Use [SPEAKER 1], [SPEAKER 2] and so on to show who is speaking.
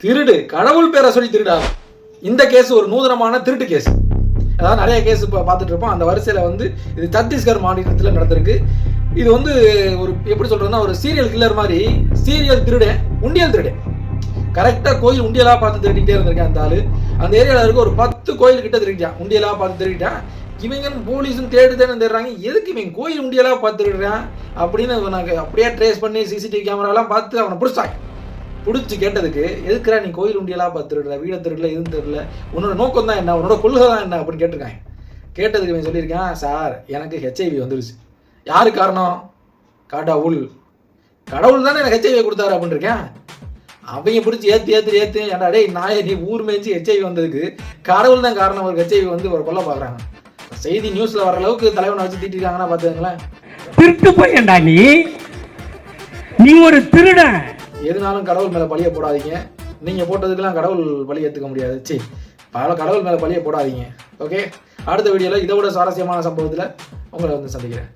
[SPEAKER 1] திருடு, கடவுள் பேரை சொல்லி திருடா. இந்த கேஸ் ஒரு நூதனமான திருட்டு கேஸ். அதாவது நிறைய கேஸ் இப்போ பார்த்துட்டு இருப்போம். அந்த வரிசையில் வந்து இது சத்தீஸ்கர் மாநிலத்தில் நடந்திருக்கு. இது வந்து ஒரு எப்படி சொல்றதுன்னா ஒரு சீரியல் கில்லர் மாதிரி சீரியல் திருடன், உண்டியல் திருடன். கரெக்டாக கோயில் உண்டியலாக பார்த்து திருடிக்கிட்டே இருந்திருக்கேன் அந்த ஆளு. அந்த ஏரியாவில் இருக்க ஒரு 10 கோயில் கிட்ட திருடிட்டான், உண்டியலாக பார்த்து திருடிட்டான். இவங்க போலீஸும் தேடுதானே தேடுறாங்க, எதுக்கு இவங்க கோயில் உண்டியலாக பார்த்து திருடுறான் அப்படின்னு நாங்கள் அப்படியே ட்ரேஸ் பண்ணி சிசிடிவி கேமராலாம் பார்த்து அவனை பிடிச்சாங்க. பிடிச்சி கேட்டதுக்கு, எதுக்குறா நீ கோயில் உண்டியலாக பார்த்து திருடல, வீடை திருடல, எதுவும் திருடல, உன்னோட நோக்கம் தான் என்ன, உன்னோட கொள்கை தான் என்ன அப்படின்னு கேட்டிருக்காங்க. கேட்டதுக்கு இவன் சொல்லியிருக்கான், சார் எனக்கு ஹெச்ஐவி வந்துருச்சு. யாரு காரணம்? கடவுள். கடவுள் தானே எனக்கு ஹெச்ஐவி கொடுத்தாரு அப்படின்னு இருக்கேன். அவங்க பிடிச்சி ஏற்று ஏன்டா டேய் நாயை, நீ ஊர் மேய்ச்சி ஹெச்ஐவி வந்ததுக்கு கடவுள் தான் காரணம். ஒரு ஹெச்ஐவி வந்து ஒரு கொல்ல பார்க்குறாங்க. செய்தி நியூஸ்ல வர அளவுக்கு தலைவனை வச்சு தீட்டிருக்காங்கன்னா பார்த்துங்களேன்.
[SPEAKER 2] திருட்டு பையன்டா நீ ஒரு திருடன்.
[SPEAKER 1] எதுனாலும் கடவுள் மேல பழிய போடாதீங்க. நீங்க போட்டதுக்கெல்லாம் கடவுள் பழி ஏற்றுக்க முடியாது. சரி, கடவுள் மேல பழிய போடாதீங்க. ஓகே, அடுத்த வீடியோல இதை விட சுவாரஸ்யமான சம்பவத்தில் உங்களை வந்து சந்திக்கிறேன்.